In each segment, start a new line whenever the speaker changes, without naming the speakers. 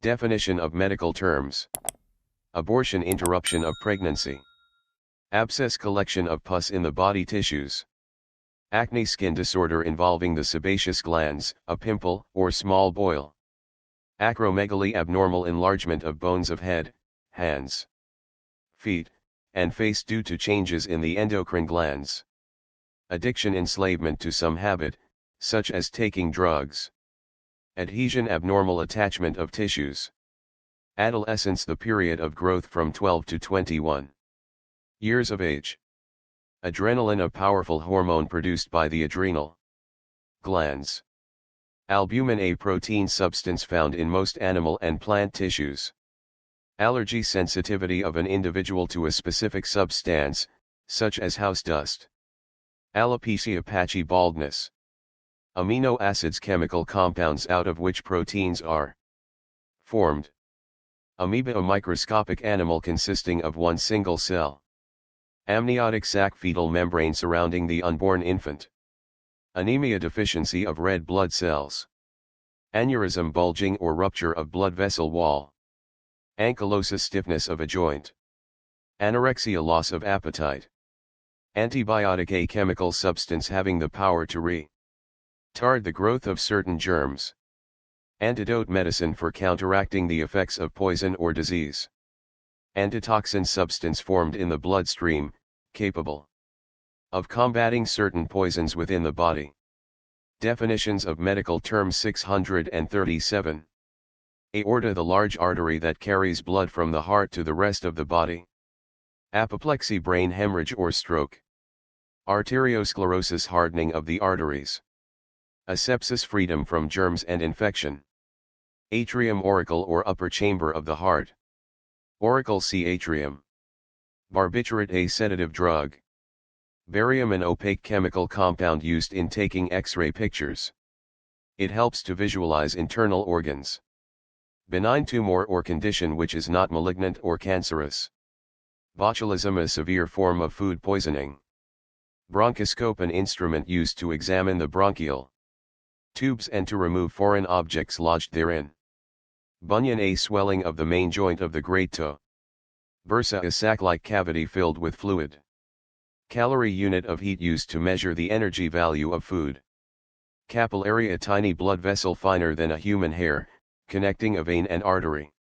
Definition of medical terms. Abortion, interruption of pregnancy. Abscess, collection of pus in the body tissues. Acne, skin disorder involving the sebaceous glands, a pimple, or small boil. Acromegaly, abnormal enlargement of bones of head, hands, feet, and face due to changes in the endocrine glands. Addiction, enslavement to some habit, such as taking drugs. Adhesion, abnormal attachment of tissues. Adolescence, the period of growth from 12 to 21 years of age. Adrenaline, a powerful hormone produced by the adrenal glands. Albumin, a protein substance found in most animal and plant tissues. Allergy, sensitivity of an individual to a specific substance, such as house dust. Alopecia, patchy baldness. Amino acids, chemical compounds out of which proteins are formed. Amoeba, a microscopic animal consisting of one single cell. Amniotic sac, fetal membrane surrounding the unborn infant. Anemia, deficiency of red blood cells. Aneurysm, bulging or rupture of blood vessel wall. Ankylosis, stiffness of a joint. Anorexia, loss of appetite. Antibiotic, a chemical substance having the power to retard the growth of certain germs. Antidote, medicine for counteracting the effects of poison or disease. Antitoxin, substance formed in the bloodstream, capable of combating certain poisons within the body. Definitions of medical terms. 637. Aorta, the large artery that carries blood from the heart to the rest of the body. Apoplexy, brain hemorrhage or stroke. Arteriosclerosis, hardening of the arteries. Asepsis, freedom from germs and infection. Atrium, auricle or upper chamber of the heart. Auricle, see atrium. Barbiturate, a sedative drug. Barium, an opaque chemical compound used in taking X-ray pictures. It helps to visualize internal organs. Benign tumor or condition which is not malignant or cancerous. Botulism, a severe form of food poisoning. Bronchoscope, an instrument used to examine the bronchial tubes and to remove foreign objects lodged therein. Bunion, a swelling of the main joint of the great toe. Bursa, a sac-like cavity filled with fluid. Calorie, unit of heat used to measure the energy value of food. Capillary, a tiny blood vessel finer than a human hair, connecting a vein and artery.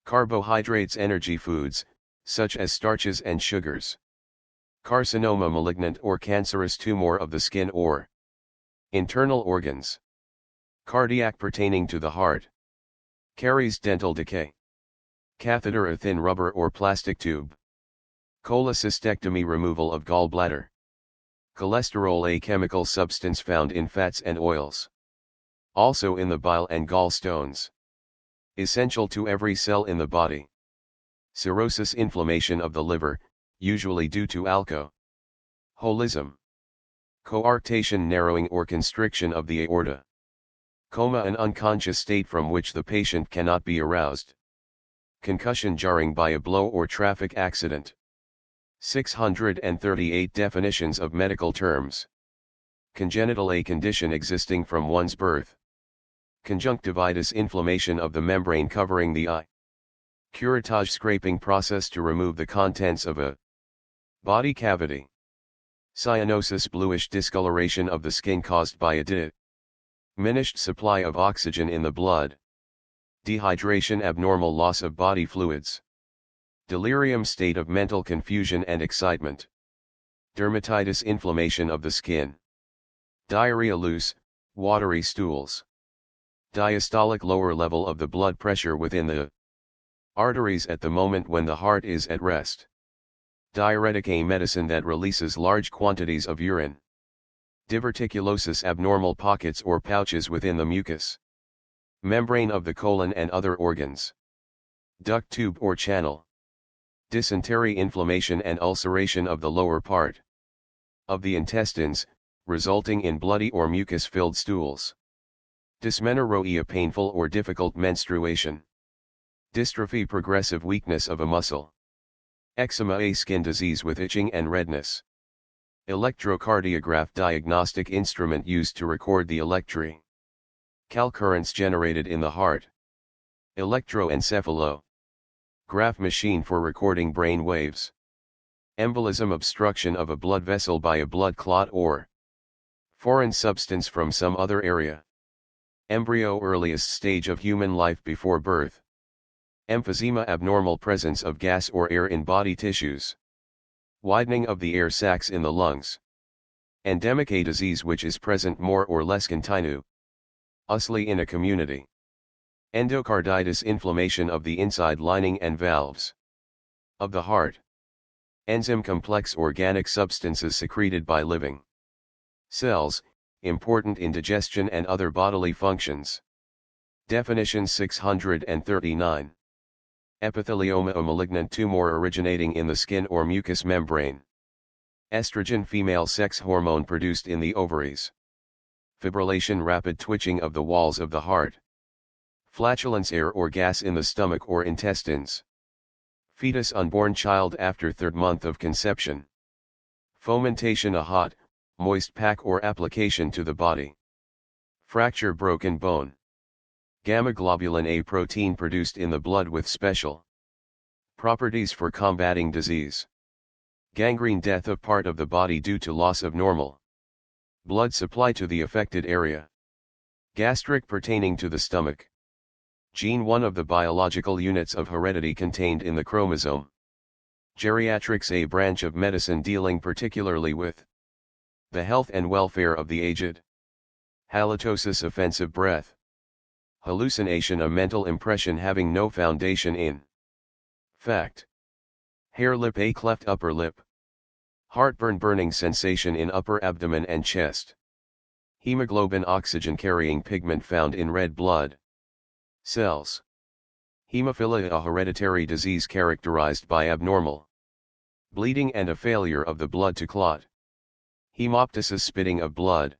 Carbohydrates, energy foods, such as starches and sugars. Carcinoma, malignant or cancerous tumor of the skin or internal organs. Cardiac, pertaining to the heart. Caries, dental decay. Catheter, a thin rubber or plastic tube. Cholecystectomy, removal of gallbladder. Cholesterol, a chemical substance found in fats and oils. Also in the bile and gallstones. Essential to every cell in the body. Cirrhosis, inflammation of the liver, usually due to alcoholism. Coarctation, narrowing or constriction of the aorta. Coma, an unconscious state from which the patient cannot be aroused. Concussion, jarring by a blow or traffic accident. 638 definitions of medical terms. Congenital, a condition existing from one's birth. Conjunctivitis, inflammation of the membrane covering the eye. Curettage, scraping process to remove the contents of a body cavity. Cyanosis, bluish discoloration of the skin caused by a diminished supply of oxygen in the blood. Dehydration, abnormal loss of body fluids. Delirium, state of mental confusion and excitement. Dermatitis, inflammation of the skin. Diarrhea, loose, watery stools. Diastolic, lower level of the blood pressure within the arteries at the moment when the heart is at rest. Diuretic, a medicine that releases large quantities of urine. Diverticulosis, abnormal pockets or pouches within the mucous membrane of the colon and other organs. Duct, tube or channel. Dysentery, inflammation and ulceration of the lower part of the intestines, resulting in bloody or mucus-filled stools. Dysmenorrhea, painful or difficult menstruation. Dystrophy, progressive weakness of a muscle. Eczema, a skin disease with itching and redness. Electrocardiograph, diagnostic instrument used to record the electrical currents generated in the heart. Electroencephalograph machine for recording brain waves. Embolism, obstruction of a blood vessel by a blood clot or foreign substance from some other area. Embryo, earliest stage of human life before birth. Emphysema, abnormal presence of gas or air in body tissues. Widening of the air sacs in the lungs. Endemic, a disease which is present more or less continuously in a community. Endocarditis, inflammation of the inside lining and valves of the heart. Enzyme, complex organic substances secreted by living cells, important in digestion and other bodily functions. Definition 639. Epithelioma, a malignant tumor originating in the skin or mucous membrane. Estrogen, female sex hormone produced in the ovaries. Fibrillation, rapid twitching of the walls of the heart. Flatulence, air or gas in the stomach or intestines. Fetus, unborn child after third month of conception. Fomentation, a hot, moist pack or application to the body. Fracture, broken bone. Gamma globulin, a protein produced in the blood with special properties for combating disease. Gangrene, death of part of the body due to loss of normal blood supply to the affected area. Gastric, pertaining to the stomach. Gene, one of the biological units of heredity contained in the chromosome. Geriatrics, a branch of medicine dealing particularly with the health and welfare of the aged. Halitosis, offensive breath. Hallucination, a mental impression having no foundation in fact. Hair lip, a cleft upper lip. Heartburn, burning sensation in upper abdomen and chest. Hemoglobin, oxygen carrying pigment found in red blood cells. Hemophilia, a hereditary disease characterized by abnormal bleeding and a failure of the blood to clot. Hemoptysis, spitting of blood.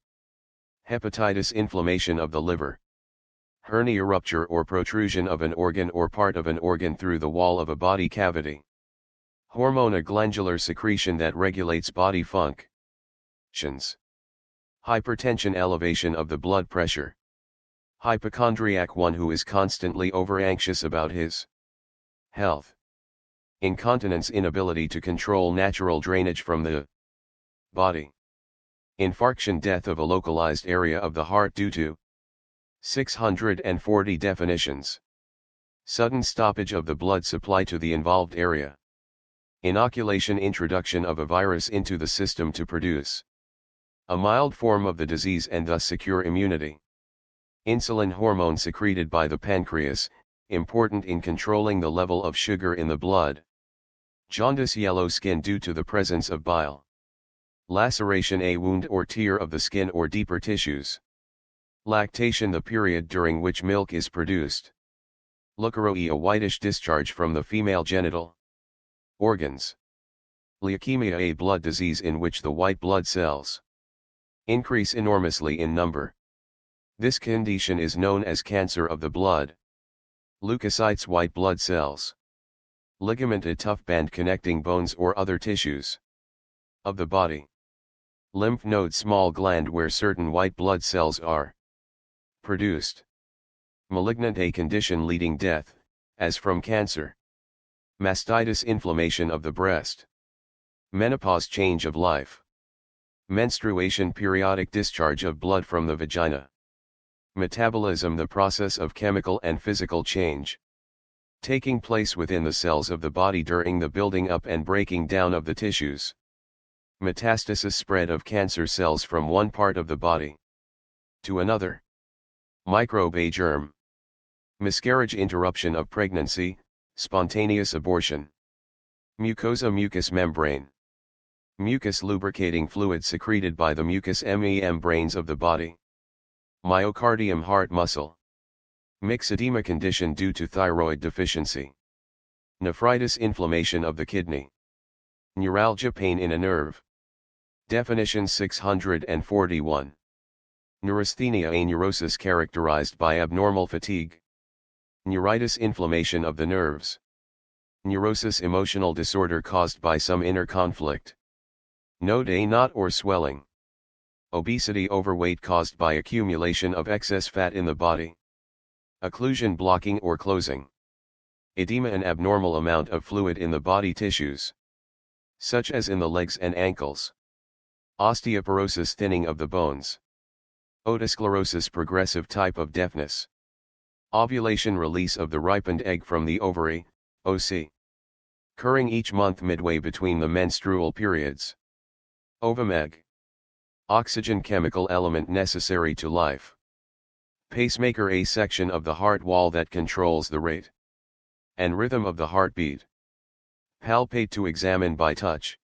Hepatitis, inflammation of the liver. Hernia, rupture or protrusion of an organ or part of an organ through the wall of a body cavity. Hormone, a glandular secretion that regulates body functions. Hypertension, elevation of the blood pressure. Hypochondriac, one who is constantly over-anxious about his health. Incontinence, inability to control natural drainage from the body. Infarction, death of a localized area of the heart due to 640 definitions. Sudden stoppage of the blood supply to the involved area. Inoculation, introduction of a virus into the system to produce a mild form of the disease and thus secure immunity. Insulin, hormone secreted by the pancreas, important in controlling the level of sugar in the blood. Jaundice, yellow skin due to the presence of bile. Laceration, a wound or tear of the skin or deeper tissues. Lactation, the period during which milk is produced. Leukorrhea, a whitish discharge from the female genital organs. Leukemia, a blood disease in which the white blood cells increase enormously in number. This condition is known as cancer of the blood. Leukocytes, white blood cells. Ligament, a tough band connecting bones or other tissues of the body. Lymph node, small gland where certain white blood cells are produced. Malignant, a condition leading death, as from cancer. Mastitis, inflammation of the breast. Menopause, change of life. Menstruation, periodic discharge of blood from the vagina. Metabolism, the process of chemical and physical change taking place within the cells of the body during the building up and breaking down of the tissues. Metastasis, spread of cancer cells from one part of the body to another. Microbe, a germ. Miscarriage, interruption of pregnancy, spontaneous abortion. Mucosa, mucous membrane. Mucus, lubricating fluid secreted by the mucous membranes of the body. Myocardium, heart muscle. Myxedema, condition due to thyroid deficiency. Nephritis, inflammation of the kidney. Neuralgia, pain in a nerve. Definition 641. Neurasthenia, a neurosis characterized by abnormal fatigue. Neuritis, inflammation of the nerves. Neurosis, emotional disorder caused by some inner conflict. Node, a knot or swelling. Obesity, overweight caused by accumulation of excess fat in the body. Occlusion blocking or closing. Edema, an abnormal amount of fluid in the body tissues, such as in the legs and ankles. Osteoporosis, thinning of the bones. Otosclerosis, progressive type of deafness. Ovulation, release of the ripened egg from the ovary, OC. Occurring each month midway between the menstrual periods. Ovumeg. Oxygen, chemical element necessary to life. Pacemaker, a section of the heart wall that controls the rate and rhythm of the heartbeat. Palpate, to examine by touch.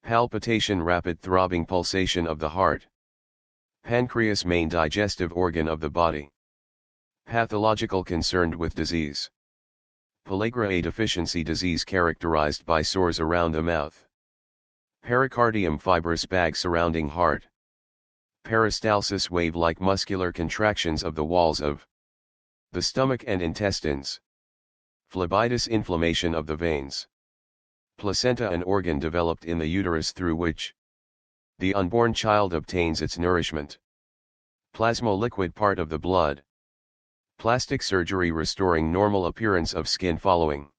Palpitation, rapid throbbing pulsation of the heart. Pancreas, main digestive organ of the body. Pathological, concerned with disease. Pellagra, a deficiency disease characterized by sores around the mouth. Pericardium, fibrous bag surrounding heart. Peristalsis, wave-like muscular contractions of the walls of the stomach and intestines. Phlebitis, inflammation of the veins. Placenta, an organ developed in the uterus through which the unborn child obtains its nourishment. Plasmoliquid, part of the blood. Plastic surgery, restoring normal appearance of skin following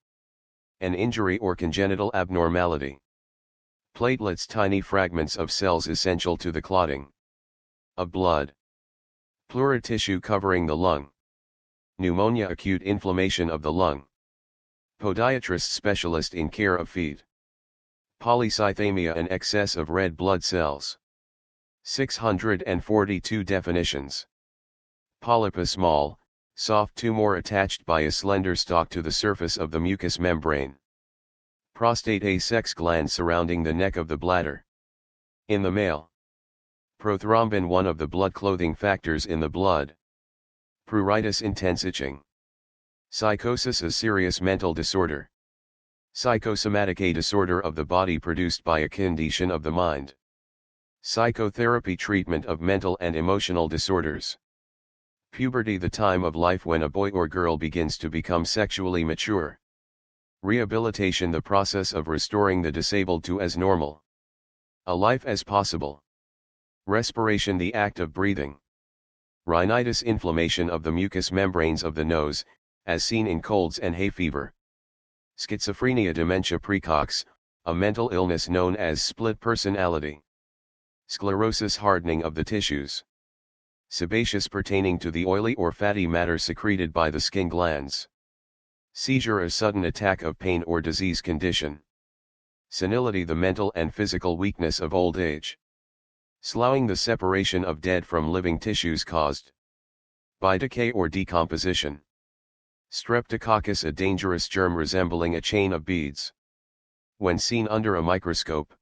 an injury or congenital abnormality. Platelets, tiny fragments of cells essential to the clotting of blood. Pleura, tissue covering the lung. Pneumonia, acute inflammation of the lung. Podiatrist, specialist in care of feet. Polycythemia, an excess of red blood cells. 642 definitions. Polyp, a small, soft tumor attached by a slender stalk to the surface of the mucous membrane. Prostate, a sex gland surrounding the neck of the bladder. In the male. Prothrombin, one of the blood clothing factors in the blood. Pruritus, intense itching. Psychosis, a serious mental disorder. Psychosomatic, a disorder of the body produced by a condition of the mind. Psychotherapy, treatment of mental and emotional disorders. Puberty, the time of life when a boy or girl begins to become sexually mature. Rehabilitation, the process of restoring the disabled to as normal a life as possible. Respiration, the act of breathing. Rhinitis, inflammation of the mucous membranes of the nose, as seen in colds and hay fever. Schizophrenia, dementia praecox, a mental illness known as split personality. Sclerosis, hardening of the tissues. Sebaceous, pertaining to the oily or fatty matter secreted by the skin glands. Seizure, a sudden attack of pain or disease condition. Senility, the mental and physical weakness of old age. Sloughing, the separation of dead from living tissues caused by decay or decomposition. Streptococcus, a dangerous germ resembling a chain of beads when seen under a microscope.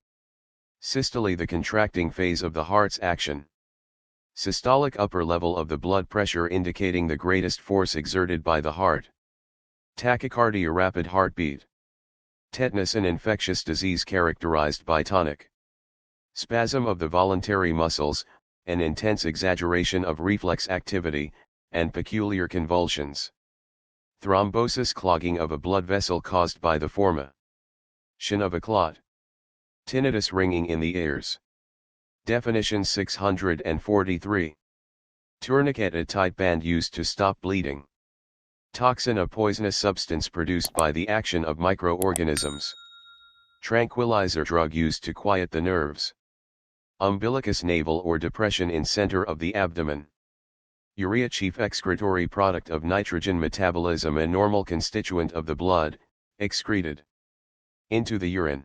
Systole, the contracting phase of the heart's action. Systolic, upper level of the blood pressure indicating the greatest force exerted by the heart. Tachycardia, rapid heartbeat. Tetanus, an infectious disease characterized by tonic spasm of the voluntary muscles, an intense exaggeration of reflex activity, and peculiar convulsions. Thrombosis, clogging of a blood vessel caused by the formation of a clot. Tinnitus, ringing in the ears. Definition 643. Tourniquet, a tight band used to stop bleeding. Toxin, a poisonous substance produced by the action of microorganisms. Tranquilizer, drug used to quiet the nerves. Umbilicus, navel or depression in center of the abdomen. Urea, chief excretory product of nitrogen metabolism, a normal constituent of the blood, excreted into the urine.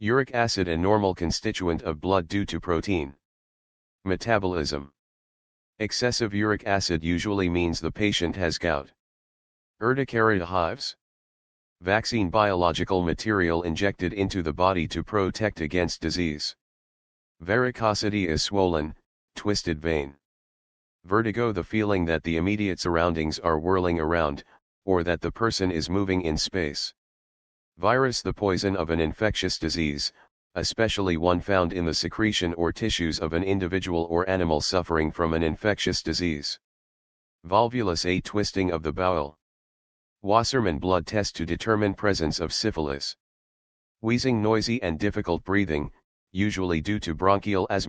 Uric acid, a normal constituent of blood due to protein metabolism. Excessive uric acid usually means the patient has gout. Urticaria, hives. Vaccine, biological material injected into the body to protect against disease. Varicosity, a swollen, twisted vein. Vertigo, the feeling that the immediate surroundings are whirling around, or that the person is moving in space. Virus, the poison of an infectious disease, especially one found in the secretion or tissues of an individual or animal suffering from an infectious disease. Volvulus, a twisting of the bowel. Wassermann blood test to determine presence of syphilis. Wheezing, noisy and difficult breathing, usually due to bronchial asthma.